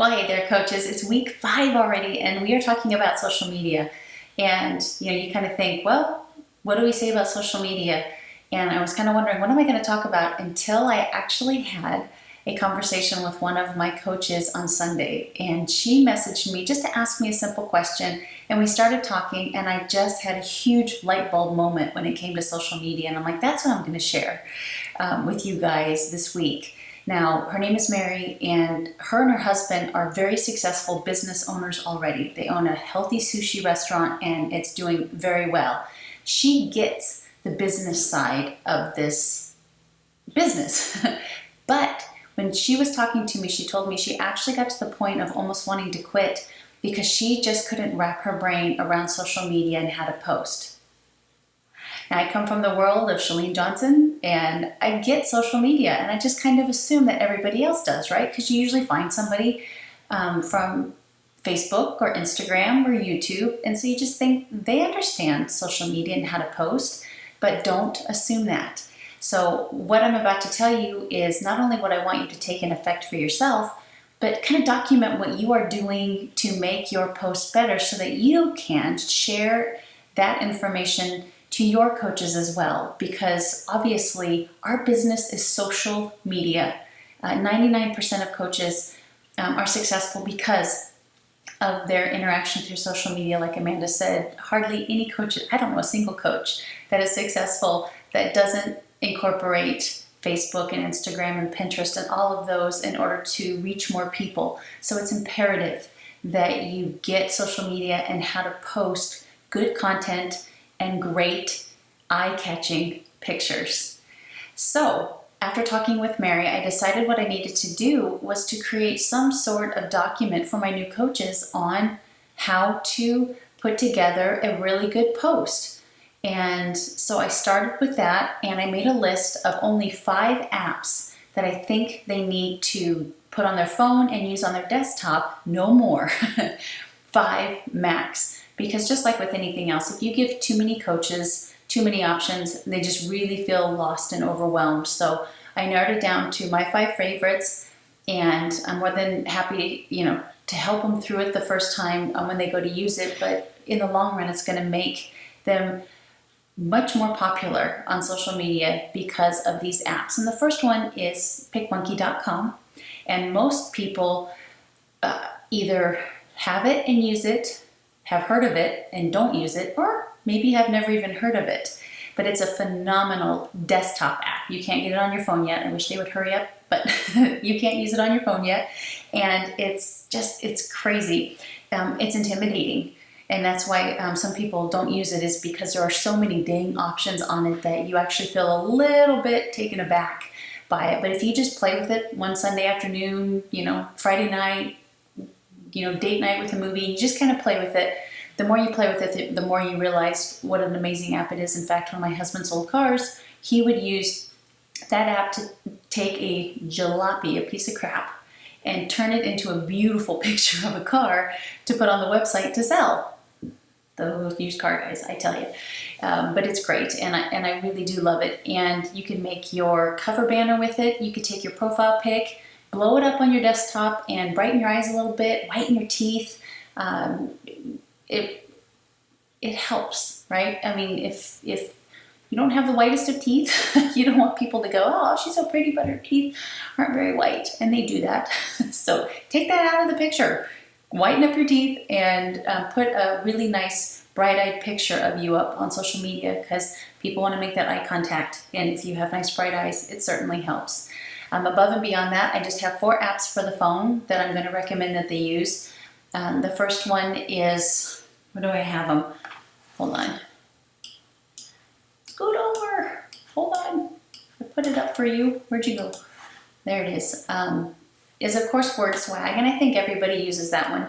Well, hey there, coaches. It's week 5 already, and we are talking about social media. And you kind of think, well, what do we say about social media? And I was kind of wondering, what am I going to talk about until I actually had a conversation with one of my coaches on Sunday. And she messaged me just to ask me a simple question. And we started talking, and I just had a huge light bulb moment when it came to social media. And I'm like, that's what I'm going to share with you guys this week. Now, her name is Mary, and her husband are very successful business owners already. They own a healthy sushi restaurant, and it's doing very well. She gets the business side of this business. But when she was talking to me, she told me she actually got to the point of almost wanting to quit because she just couldn't wrap her brain around social media and how to post. Now, I come from the world of Chalene Johnson, and I get social media, and I just kind of assume that everybody else does, right? Because you usually find somebody from Facebook or Instagram or YouTube, and so you just think they understand social media and how to post, but don't assume that. So what I'm about to tell you is not only what I want you to take in effect for yourself, but kind of document what you are doing to make your post better so that you can share that information to your coaches as well, because obviously our business is social media. 99% of coaches are successful because of their interaction through social media. Like Amanda said, hardly any coach, I don't know a single coach that is successful that doesn't incorporate Facebook and Instagram and Pinterest and all of those in order to reach more people. So it's imperative that you get social media and how to post good content and great eye-catching pictures. So after talking with Mary, I decided what I needed to do was to create some sort of document for my new coaches on how to put together a really good post. And so I started with that, and I made a list of only 5 apps that I think they need to put on their phone and use on their desktop, no more. 5 max. Because just like with anything else, if you give too many coaches too many options, they just really feel lost and overwhelmed. So I narrowed it down to my 5 favorites, and I'm more than happy, to help them through it the first time when they go to use it. But in the long run, it's going to make them much more popular on social media because of these apps. And the first one is pickmonkey.com. And most people either have it and use it, have heard of it and don't use it, or maybe have never even heard of it. But it's a phenomenal desktop app. You can't get it on your phone yet. I wish they would hurry up, but you can't use it on your phone yet. And it's crazy. It's intimidating. And that's why some people don't use it, is because there are so many dang options on it that you actually feel a little bit taken aback by it. But if you just play with it one Sunday afternoon, Friday night, date night with a movie, you just kind of play with it. The more you play with it, the more you realize what an amazing app it is. In fact, when my husband sold cars, he would use that app to take a jalopy, a piece of crap, and turn it into a beautiful picture of a car to put on the website to sell. Those used car guys, I tell you. But it's great, and I really do love it. And you can make your cover banner with it. You could take your profile pic, blow it up on your desktop, and brighten your eyes a little bit, whiten your teeth. It helps, right? I mean, if you don't have the whitest of teeth, you don't want people to go, oh, she's so pretty, but her teeth aren't very white, and they do that. So take that out of the picture, whiten up your teeth, and put a really nice bright-eyed picture of you up on social media, because people want to make that eye contact, and if you have nice bright eyes, it certainly helps. Above and beyond that, I just have 4 apps for the phone that I'm going to recommend that they use. The first one is, where do I have them? Hold on. Scoot over. Hold on. I put it up for you. Where'd you go? There it is. Is of course Word Swag, and I think everybody uses that one.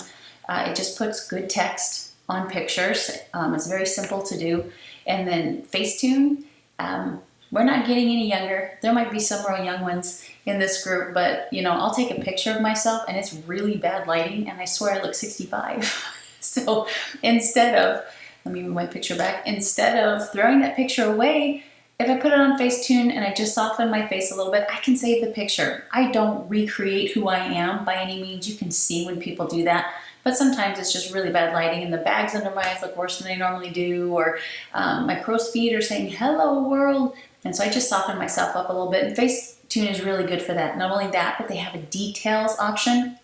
It just puts good text on pictures. It's very simple to do. And then Facetune. We're not getting any younger. There might be some real young ones in this group, but I'll take a picture of myself and it's really bad lighting, and I swear I look 65. So instead of, let me move my picture back, instead of throwing that picture away, If I put it on Facetune and I just soften my face a little bit, I can save the picture. I don't recreate who I am by any means. You can see when people do that, but sometimes it's just really bad lighting and the bags under my eyes look worse than they normally do, or my crow's feet are saying, hello world. And so I just soften myself up a little bit, and Facetune is really good for that. Not only that, but they have a details option,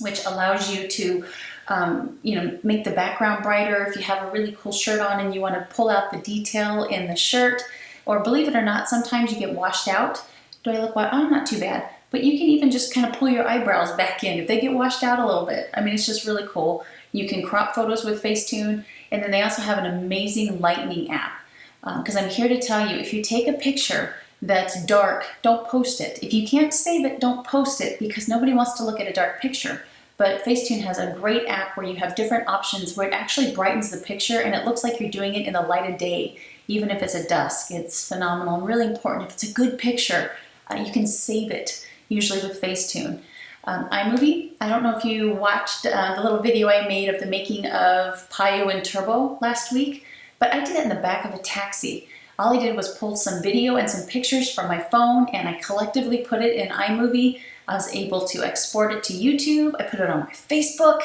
which allows you to make the background brighter. If you have a really cool shirt on and you want to pull out the detail in the shirt, or believe it or not, sometimes you get washed out. Do I look white? Oh, not too bad. But you can even just kind of pull your eyebrows back in if they get washed out a little bit. I mean, it's just really cool. You can crop photos with Facetune, and then they also have an amazing lightning app. Because I'm here to tell you, if you take a picture that's dark, don't post it. If you can't save it, don't post it, because nobody wants to look at a dark picture. But Facetune has a great app where you have different options where it actually brightens the picture and it looks like you're doing it in the light of day, even if it's at dusk. It's phenomenal and really important. If it's a good picture, you can save it, usually with Facetune. iMovie, I don't know if you watched the little video I made of the making of Pio and Turbo last week, but I did it in the back of a taxi. All I did was pull some video and some pictures from my phone, and I collectively put it in iMovie. I was able to export it to YouTube. I put it on my Facebook.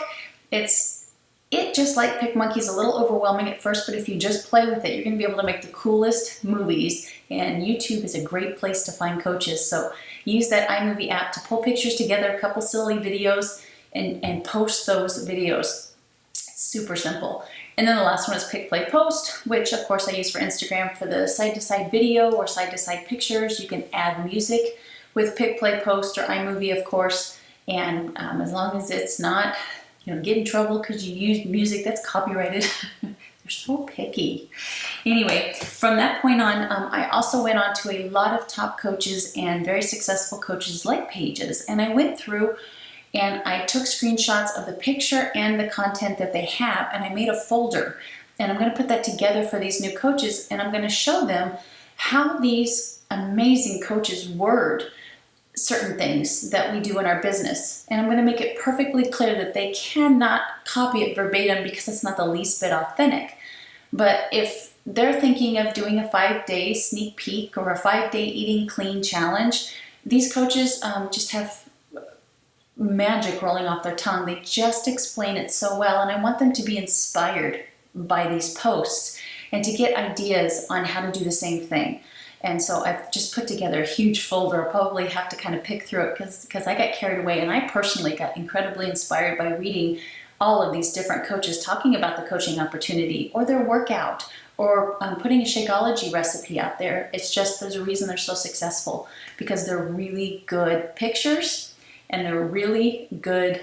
It just like PicMonkey is a little overwhelming at first, but if you just play with it, you're going to be able to make the coolest movies, and YouTube is a great place to find coaches. So use that iMovie app to pull pictures together, a couple silly videos, and post those videos. It's super simple. And then the last one is Pick, Play, Post, which of course I use for Instagram for the side-to-side video or side-to-side pictures. You can add music with Pick, Play, Post or iMovie, of course. And as long as it's not, get in trouble because you use music that's copyrighted. They're so picky. Anyway, from that point on, I also went on to a lot of top coaches and very successful coaches like pages. And I went through and I took screenshots of the picture and the content that they have, and I made a folder. And I'm going to put that together for these new coaches, and I'm going to show them how these amazing coaches word certain things that we do in our business. And I'm going to make it perfectly clear that they cannot copy it verbatim because it's not the least bit authentic. But if they're thinking of doing a 5-day sneak peek or a 5-day eating clean challenge, these coaches just have magic rolling off their tongue. They just explain it so well, and I want them to be inspired by these posts and to get ideas on how to do the same thing. And so I've just put together a huge folder. I'll probably have to kind of pick through it because I got carried away, and I personally got incredibly inspired by reading all of these different coaches talking about the coaching opportunity or their workout or putting a Shakeology recipe out there. It's just, there's a reason they're so successful, because they're really good pictures and they're really good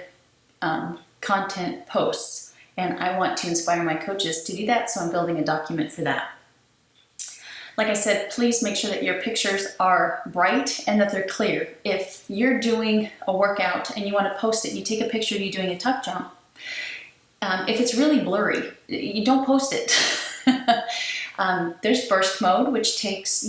content posts. And I want to inspire my coaches to do that, so I'm building a document for that. Like I said, please make sure that your pictures are bright and that they're clear. If you're doing a workout and you want to post it and you take a picture of you doing a tuck jump, if it's really blurry, you don't post it. There's burst mode, which takes,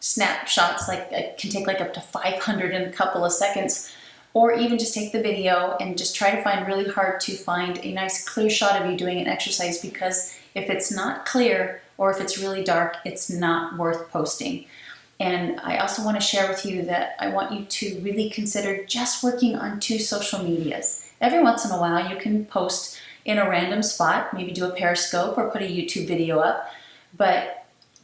snapshots, like it can take like up to 500 in a couple of seconds. Or even just take the video and just try to find really hard to find a nice clear shot of you doing an exercise, because if it's not clear or if it's really dark, it's not worth posting. And I also want to share with you that I want you to really consider just working on 2 social medias. Every once in a while you can post in a random spot, maybe do a Periscope or put a YouTube video up, but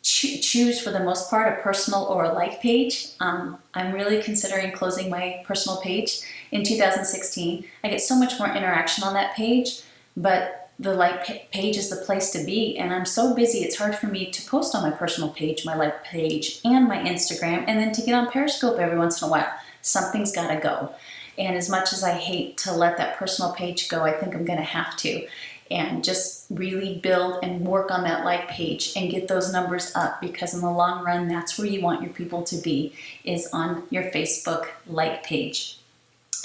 choose for the most part a personal or a like page. I'm really considering closing my personal page in 2016. I get so much more interaction on that page, but the like page is the place to be, and I'm so busy it's hard for me to post on my personal page, my like page, and my Instagram, and then to get on Periscope every once in a while. Something's got to go. And as much as I hate to let that personal page go, I think I'm going to have to. And just really build and work on that like page and get those numbers up, because in the long run, that's where you want your people to be, is on your Facebook like page.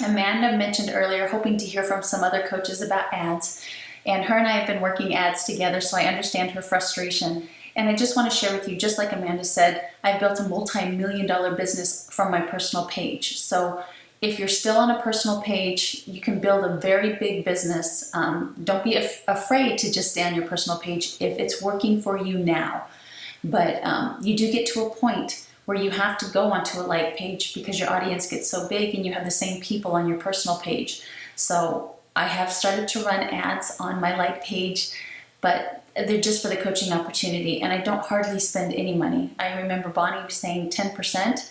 Amanda mentioned earlier, hoping to hear from some other coaches about ads. And her and I have been working ads together, so I understand her frustration. And I just want to share with you, just like Amanda said, I've built a multi-million-dollar business from my personal page. So if you're still on a personal page, you can build a very big business. Don't be afraid to just stay on your personal page if it's working for you now. But you do get to a point where you have to go onto a like page because your audience gets so big and you have the same people on your personal page. So I have started to run ads on my like page, but they're just for the coaching opportunity, and I don't hardly spend any money. I remember Bonnie saying 10%.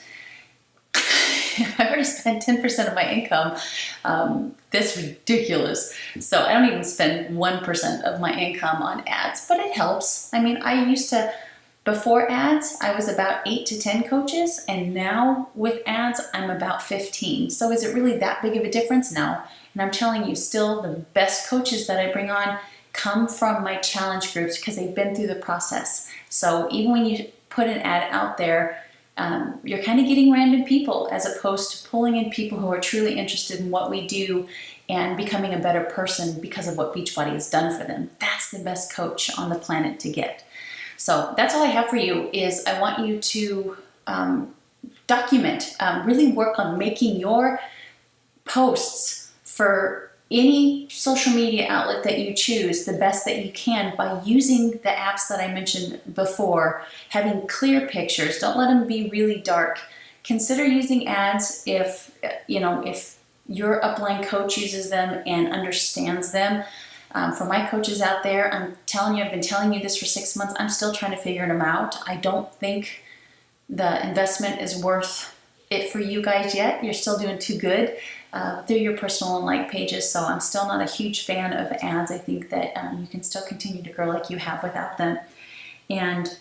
If I were to spend 10% of my income, that's ridiculous. So I don't even spend 1% of my income on ads, but it helps. I mean, I used to, before ads, I was about 8 to 10 coaches, and now with ads, I'm about 15. So is it really that big of a difference? No. And I'm telling you, still the best coaches that I bring on come from my challenge groups because they've been through the process. So even when you put an ad out there, you're kind of getting random people as opposed to pulling in people who are truly interested in what we do and becoming a better person because of what Beachbody has done for them. That's the best coach on the planet to get. So that's all I have for you. Is I want you to document, really work on making your posts for any social media outlet that you choose the best that you can by using the apps that I mentioned before, having clear pictures. Don't let them be really dark. Consider using ads if your upline coach uses them and understands them. For my coaches out there, I'm telling you, I've been telling you this for 6 months. I'm still trying to figure them out. I don't think the investment is worth it for you guys yet. You're still doing too good through your personal and like pages. So I'm still not a huge fan of ads. I think that you can still continue to grow like you have without them. And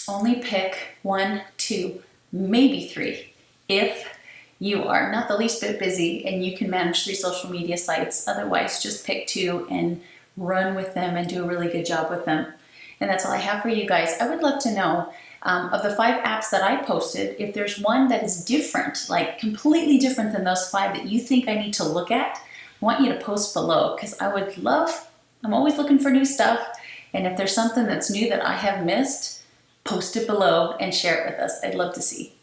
only pick 1, 2, maybe 3 if you are not the least bit busy and you can manage 3 social media sites. Otherwise, just pick 2 and run with them and do a really good job with them. And that's all I have for you guys. I would love to know, of the 5 apps that I posted, if there's one that is different, like completely different than those 5 that you think I need to look at. I want you to post below because I'm always looking for new stuff. And if there's something that's new that I have missed, post it below and share it with us. I'd love to see.